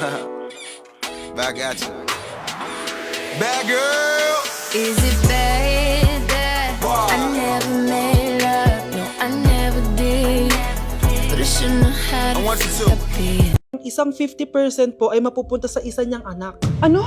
Back at you. Bad girl. Is it bad that I never made love? No, I never did. But I shouldn't have had I want you to. it. Isang 50% po ay mapupunta sa isa niyang anak. Ano?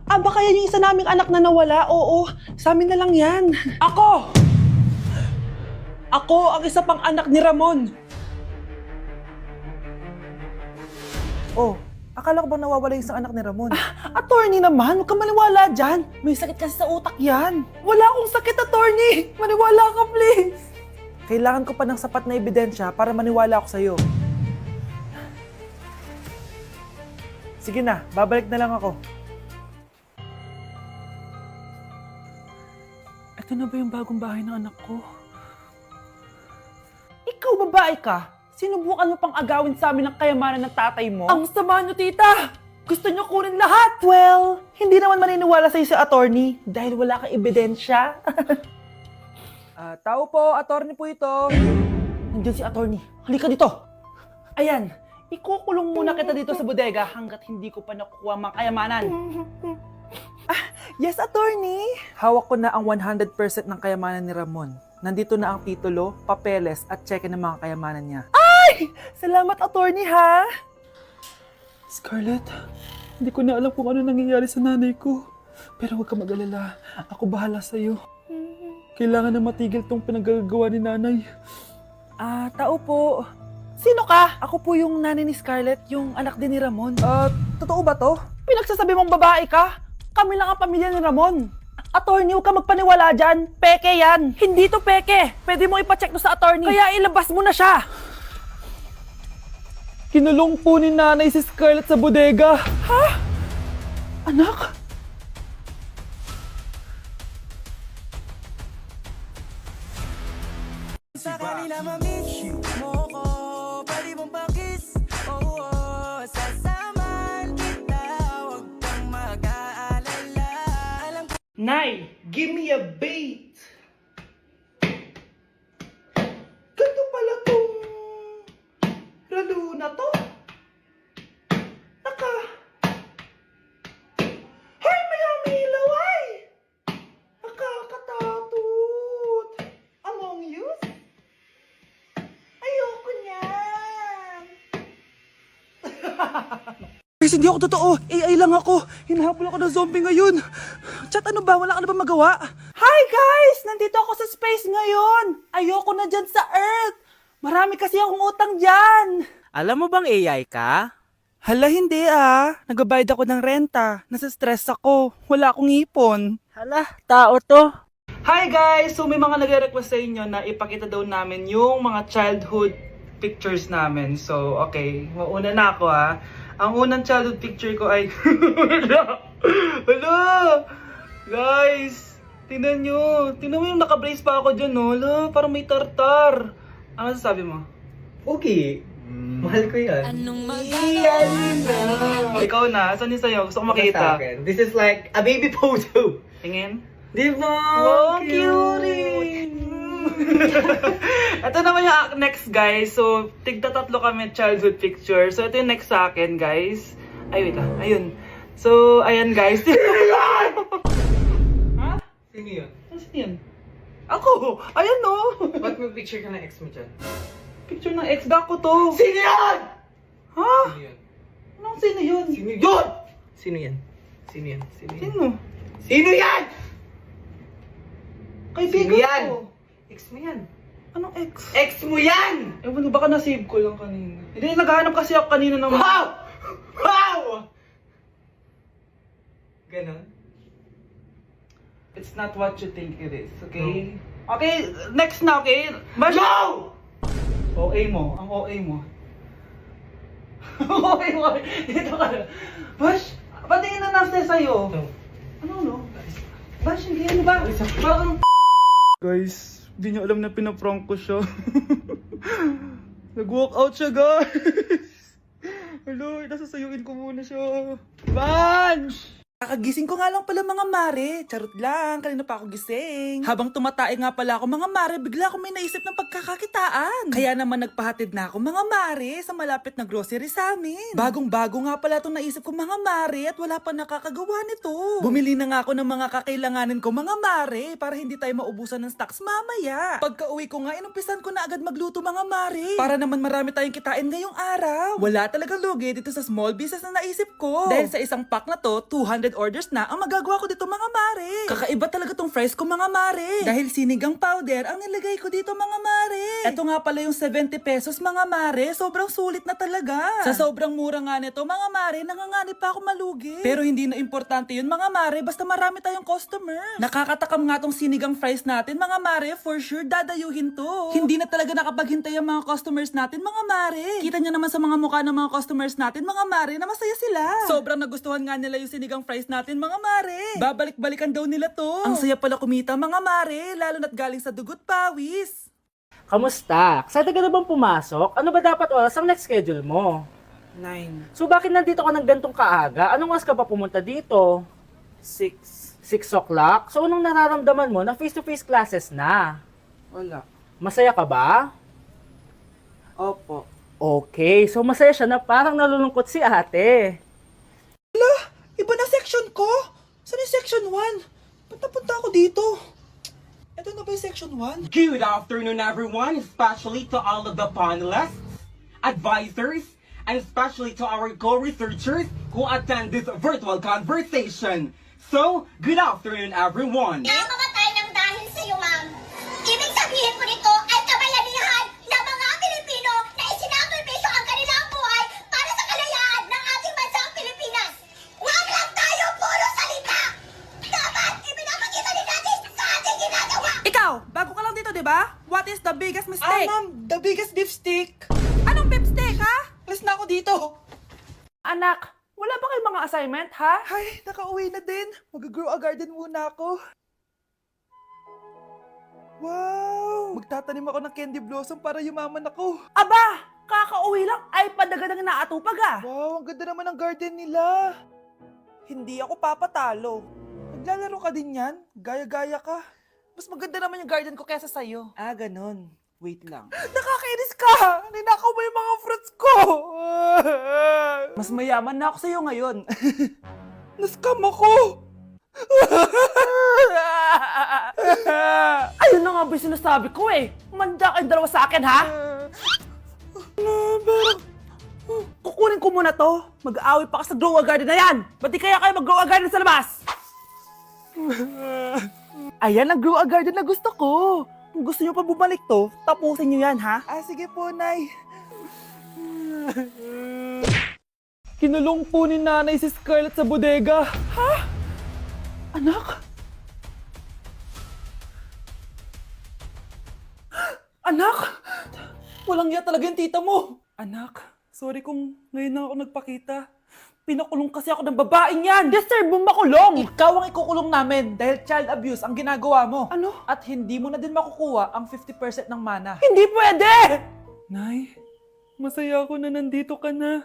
Baka yan yung isa naming anak na nawala? Oo, sa amin na lang yan. Ako! Ako ang isa pang anak ni Ramon. Oh, akala ko ba nawawala yung isang anak ni Ramon? Attorney naman, huwag ka maniwala dyan. May sakit kasi sa utak yan. Wala akong sakit, attorney. Maniwala ka, please. Kailangan ko pa ng sapat na ebidensya para maniwala ako sa'yo. Sige na, babalik na lang ako. Ito na ba yung bagong bahay ng anak ko? Ikaw, babae ka? Sinubukan mo pang agawin sa amin ang kayamanan ng tatay mo? Ang sama nyo, tita! Gusto nyo kunin lahat! Well, hindi naman maniniwala sa'yo si attorney dahil wala kang ebidensya. Tao po, attorney po ito. Nandiyan si attorney. Halika dito. Ayan, ikukulong muna kita dito sa bodega hanggat hindi ko pa nakukuha mga kayamanan. Yes, attorney. Hawak ko na ang 100% ng kayamanan ni Ramon. Nandito na ang titulo, papeles at cheque ng mga kayamanan niya. Ay! Salamat, attorney, ha? Scarlett, hindi ko na alam kung ano nangyayari sa nanay ko. Pero huwag ka mag-alala. Ako bahala sa'yo. Kailangan na matigil tong pinagagawa ni nanay. Tao po. Sino ka? Ako po yung nanay ni Scarlett, yung anak din ni Ramon. Totoo ba to? Pinagsasabi mong babae ka? Kami lang ang pamilya ni Ramon. Attorney, huwag ka magpaniwala dyan. Peke yan. Hindi to peke. Pwede mo ipacheck to sa attorney. Kaya ilabas mo na siya. Kinulong po ni nanay si Scarlett sa bodega. Ha? Anak? Sa kanila mamiss mo ko, pwede mong pakis. Oo, sasamahan kita, huwag kang mag-aalala. Alam ko Nay, give me a bait. Ganito pala tong lalo na to. Hoy, mayami laway! Nakakatakot. Among youth? Ayoko niyan. Guys, hindi ako totoo. AI lang ako. Hinahabol ako ng zombie ngayon. Chat, ano ba? Wala ka na ba magawa? Hi guys! Nandito ako sa space ngayon. Ayoko na dyan sa Earth. Marami kasi akong utang dyan. Alam mo bang AI ka? Hala, hindi Nagbabayad ako ng renta. Nasa-stress ako. Wala akong ipon. Hala, tao to. Hi guys! So may mga nagre-request sa inyo na ipakita daw namin yung mga childhood pictures namin. So, okay. Mauna na ako Ang unang childhood picture ko ay... Hala! Guys! Tingnan nyo. Tingnan mo yung naka-brace pa ako dyan, no? Hala, parang may tartar. Ano sasabi mo? Okay. Mahal ko yan. Anong Ikaw na. Saan yung sa'yo? Gusto ko Sa makita. akin, this is like a baby photo. Tingin. Di ba? Wow, cute! Ito naman yung next, guys. So, tigta-tatlo kami childhood picture. So, ito yung next sa akin, guys. Ay, wait lang. Ayun. So, ayan, guys. Ha? Sino yun? Ano yun? Ako! Ayan, no! Ba't may picture ka ng ex mo dyan? Picture ng ex ko to. Sino yan? Ha? Sino yun? Anong sino yun? Sino yun? Sino yan? Sino yan? Sino yan? Sino? Sino yan? Kaibigan Sino yan? ko. Ex mo yan. Anong ex? Ex mo yan! Ewan ko, baka na-save ko lang kanina. Hindi, naghahanap kasi ako kanina ng... Wow! Wow! Ganon? It's not what you think it is, okay? Okay, next na, okay? Bash! No! OA mo, ang OA mo. OA mo, dito ka na. Bash, patingin na nasa sa'yo. No. Ano? Bash, hindi ano ba? Parang... Guys, hindi nyo alam na pinaprank ko siya. Nag-walk out siya, guys. Hello, nasasayuin ko muna siya. Bansh! Kakagising ko nga lang pala mga mare. Charot lang, kanina pa ako gising. Habang tumatae nga pala ako mga mare, bigla ako may naisip ng pagkakakitaan. Kaya naman nagpahatid na ako mga mare sa malapit na grocery sa amin. Bagong-bago nga pala itong naisip ko mga mare at wala pa nakakagawa nito. Bumili na nga ako ng mga kakailanganin ko mga mare para hindi tayo maubusan ng stocks mamaya. Pagka uwi ko nga, inumpisan ko na agad magluto mga mare. Para naman marami tayong kitain ngayong araw. Wala talagang lugi dito sa small business na naisip ko. Dahil sa isang pack na to, 200 orders na ang magagawa ko dito mga mare. Kakaiba talaga tong fries ko mga mare. Dahil sinigang powder ang nilagay ko dito mga mare. Ito nga pala yung 70 pesos mga mare. Sobrang sulit na talaga. Sa sobrang mura nga nito mga mare, nanganganib pa ako malugi. Pero hindi na importante yun mga mare, basta marami tayong customer. Nakakatakam nga tong sinigang fries natin mga mare, for sure dadayuhin to. Hindi na talaga nakapaghintay ang mga customers natin mga mare. Kita niya naman sa mga mukha ng mga customers natin mga mare na masaya sila. Sobrang nagustuhan nga nila yung sinigang fries natin mga mare. Babalik-balikan daw nila to. Ang saya pala kumita mga mare, lalo na't galing sa dugot pawis. Kamusta? Excited ka na bang pumasok? Ano ba dapat oras ang next schedule mo? 9, So bakit nandito ka ng gantong kaaga? Anong oras ka pa pumunta dito? 6, 6 o'clock? So anong nararamdaman mo na face-to-face classes na? wala. Masaya ka ba? Opo. Okay, so masaya siya na parang nalulungkot si ate. Iba na section ko? Saan yung section 1? Ba't napunta ako dito? Ito na ba yung section 1? Good afternoon, everyone, especially to all of the panelists, advisors, and especially to our co-researchers who attend this virtual conversation. So, good afternoon, everyone. Namamatay ng dahil sa iyo, ma'am. Ibig sabihin po nito ay kabayanihan ng mga Pilipino na isinakripisyo ang kanilang buhay para sa kalayaan ng ating bansang Pilipinas. Huwag lang tayo puro salita! Dapat ipinapakita din natin sa ating ginagawa! Ikaw, bago ka lang dito, di ba? What is the biggest mistake? Ma'am, the biggest beef stick. Anong beef stick, ha? Alis na ako dito. Anak, wala ba kayong mga assignment, ha? Ay, nakauwi na din. Mag-grow a garden muna ako. Wow! Magtatanim ako ng candy blossom para yumaman ako. Aba! Kakauwi lang ay padagadang naatupag ah. Wow, ang ganda naman ng garden nila. Hindi ako papatalo. Naglalaro ka din yan? Gaya-gaya ka. Mas maganda naman yung garden ko kesa sa'yo. Ah, ganun. Wait lang. Nakakainis ka! Ninakaw mo yung mga fruits ko! Mas mayaman na ako sa'yo ngayon. Nascam ako! Ayun na nga ba yung sinasabi ko eh. Manda kayong dalawa sa akin, ha? Pero, kukunin ko muna to. Mag-aaway pa ka sa grow a garden na yan. Ba't di kaya kayo mag-grow a garden sa labas? Ayan ang grow a garden na gusto ko. Kung gusto nyo pa bumalik to, tapusin nyo yan, ha? Ah, sige po, Nay. Kinulong po ni Nanay si Scarlett sa bodega. Ha? Anak? Anak? Walang iya talaga yung tita mo. Anak, sorry kung ngayon na ako nagpakita. Pinakulong kasi ako ng babaeng yan! Deserve mo makulong! Ikaw ang ikukulong namin dahil child abuse ang ginagawa mo. Ano? At hindi mo na din makukuha ang 50% ng mana. Hindi pwede! Nay, masaya ako na nandito ka na.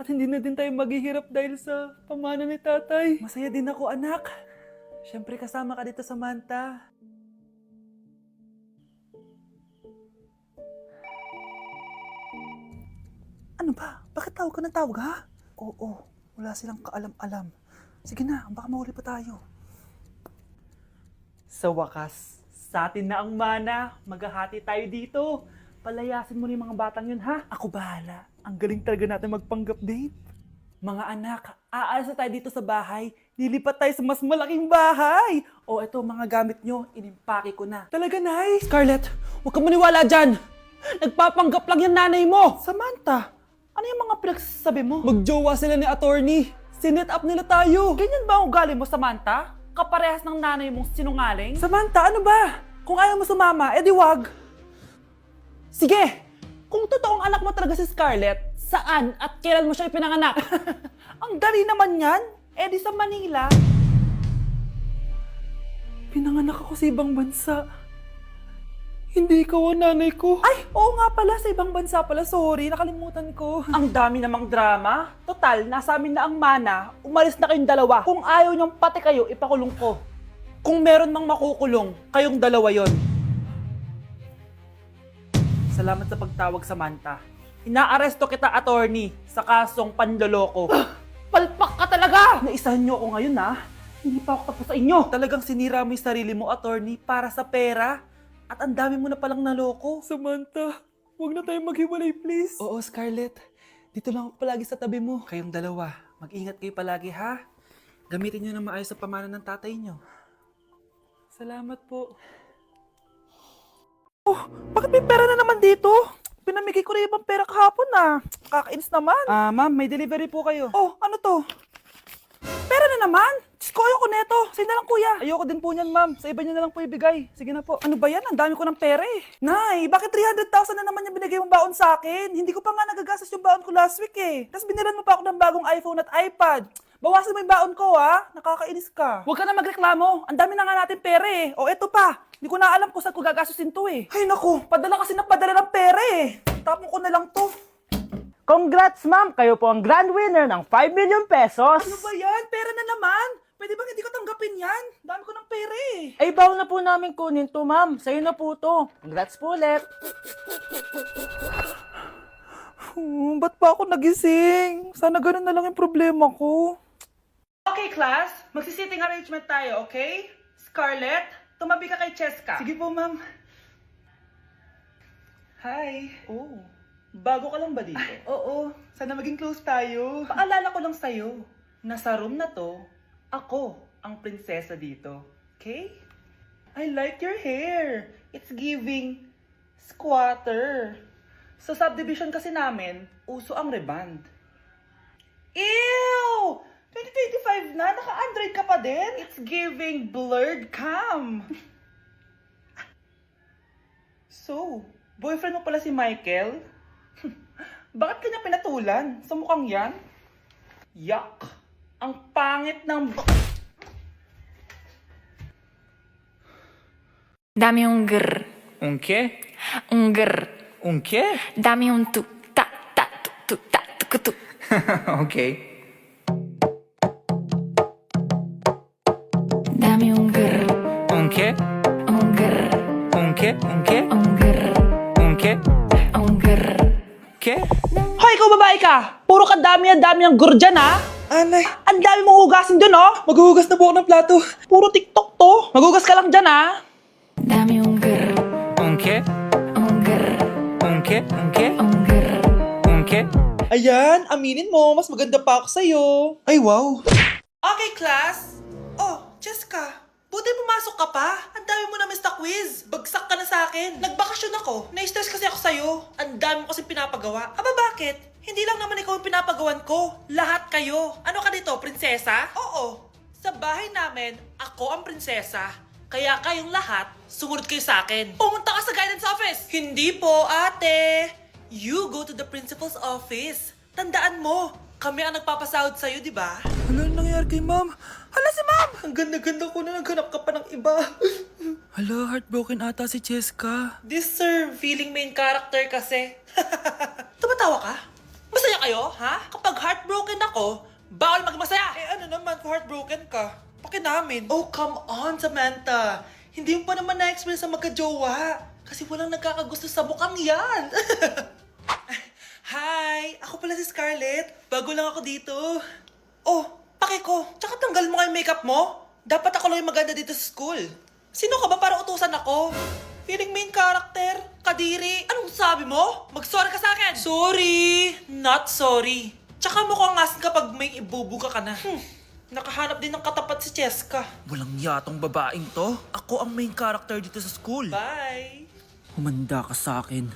At hindi na din tayo maghihirap dahil sa pamana ni tatay. Masaya din ako, anak. Siyempre kasama ka dito sa Manta. Ano ba? Bakit tawag ka ng tawag, ha? Oo, wala silang kaalam-alam. Sige na, baka mahuli pa tayo. Sa wakas, sa atin na ang mana. Maghahati tayo dito. Palayasin mo na yung mga batang yun, ha? Ako bahala. Ang galing talaga natin magpanggap, babe. Mga anak, aalis na tayo dito sa bahay. Lilipat tayo sa mas malaking bahay. O eto, mga gamit nyo, inimpake ko na. Talaga, Nay? Scarlett, huwag ka maniwala dyan. Nagpapanggap lang yung nanay mo. Samantha, ano yung mga pinagsasabi mo? Magjowa sila ni attorney. Sinet up nila tayo. Ganyan ba ang ugali mo, Samantha? Kaparehas ng nanay mong sinungaling? Samantha, ano ba? Kung ayaw mo sumama, edi wag. Sige, kung totoong anak mo talaga si Scarlett, saan at kailan mo siya ipinanganak? Ang dali naman yan. Edi sa Manila. Pinanganak ako sa ibang bansa. Hindi ikaw ang nanay ko. Ay, oo nga pala, sa ibang bansa pala. Sorry, nakalimutan ko. Ang dami namang drama. Total, nasa amin na ang mana. Umalis na kayong dalawa. Kung ayaw niyong pati kayo, ipakulong ko. Kung meron mang makukulong, kayong dalawa yon. Salamat sa pagtawag, Samantha. Inaaresto kita, attorney, sa kasong panloloko. Palpak ka talaga! Naisahan niyo ako ngayon, ha? Hindi pa ako tapos sa inyo. Talagang sinira mo yung sarili mo, attorney, para sa pera. At ang dami mo na palang naloko. Samantha, huwag na tayong maghiwalay, please. Oo, Scarlett. Dito lang ako palagi sa tabi mo. Kayong dalawa, mag-ingat kayo palagi, ha? Gamitin niyo na maayos sa pamana ng tatay niyo. Salamat po. Oh, bakit may pera na naman dito? Pinamigay ko na ibang pera kahapon, Kakainis naman. Ma'am, may delivery po kayo. Oh, ano to? Pera na naman? Diyos ko, ayoko neto. Sa'yo na lang, kuya. Ayoko din po niyan, ma'am. Sa iba niyo na lang po ibigay. Sige na po. Ano ba yan? Ang dami ko ng pera eh. Nay, bakit 300,000 na naman yung binigay mong baon sa akin? Hindi ko pa nga nagagastos yung baon ko last week eh. Tapos binilan mo pa ako ng bagong iPhone at iPad. Bawasan mo yung baon ko, ha? Nakakainis ka. Huwag ka na magreklamo. Ang dami na nga natin pera eh. O eto pa. Hindi ko na alam kung saan ko gagastusin to eh. Ay naku, padala kasi na padala ng pera eh. Tapon ko na lang to. Congrats, ma'am! Kayo po ang grand winner ng 5 million pesos! Ano ba yan? Pera na naman. Pwede bang hindi ko tanggapin yan? Dami ko ng pera eh. Ay, bawal na po namin kunin to, ma'am. Sa'yo na po to. Congrats po ulit. Ba't pa ako nagising? Sana ganun na lang yung problema ko. Okay, class. Magsisitting arrangement tayo, okay? Scarlett, tumabi ka kay Cheska. Sige po, ma'am. Hi. Oh, bago ka lang ba dito? Oo. Sana maging close tayo. Paalala ko lang sa'yo, na sa room na to, ako ang prinsesa dito. Okay? I like your hair. It's giving squatter. Sa subdivision kasi namin, uso ang reband. Ew! 2025 na, naka-Android ka pa din? It's giving blurred cam. So, boyfriend mo pala si Michael? Bakit kanya pinatulan? Sa mukhang yan? Yuck! Ang pangit ng... Dami un grr, Un qué? un grr. Un qué? Dami un tu, ta, ta, tu, ta, tu, tu. Ok. Dami un grr, Un qué? un grr, Un qué? Un qué? un grr, Un qué? un grr. ¿Qué? Hoy, ikaw babae ka! Puro ka dami ang gur dyan, ha? Anay, ang dami mong hugasin dun, oh! Maghuhugas na po ako ng plato. Puro TikTok to. Maghugas ka lang dyan, ha? Dami un grr, Un qué? un grr, Un qué? Un qué? un grr. Un qué? Ayan, aminin mo, mas maganda pa ako sa'yo. Ay, wow. Okay, class. Oh, Jessica, buti pumasok ka pa. Ang dami mo na miss na quiz. Bagsak ka na sa akin. Nagbakasyon ako. Na-stress kasi ako sa'yo. Ang dami mo kasi pinapagawa. Aba, bakit? Hindi lang naman ikaw ang pinapagawan ko. Lahat kayo. Ano ka dito, prinsesa? Oo. Sa bahay namin, ako ang prinsesa. Kaya kayong lahat, sumunod kayo sa akin. Pumunta ka sa guidance office. Hindi po, ate. You go to the principal's office. Tandaan mo, kami ang nagpapasahod sa'yo, di ba? Ano nangyari kay ma'am? Hala si ma'am! Ang ganda-ganda ko na naghanap ka pa ng iba. Hala, heartbroken ata si Cheska. This sir, feeling main character kasi. Tumatawa ka? Masaya kayo, ha? Kapag heartbroken ako, bawal maging masaya. Eh ano naman kung heartbroken ka? Pakinamin. Oh, come on, Samantha. Hindi mo pa naman na-experience sa magka-jowa. Kasi walang nagkakagusto sa mukhang yan. Hi! Ako pala si Scarlett. Bago lang ako dito. Oh, pake ko. Tsaka tanggal mo nga yung makeup mo. Dapat ako lang yung maganda dito sa school. Sino ka ba para utusan ako? Feeling main character? Kadiri? Anong sabi mo? Mag-sorry ka sa akin! Sorry! Not sorry. Tsaka mukhang asin kapag may ibubuga ka na. Nakahanap din ng katapat si Cheska. Walang yatong babaeng to. Ako ang main character dito sa school. Bye! Humanda ka sa akin.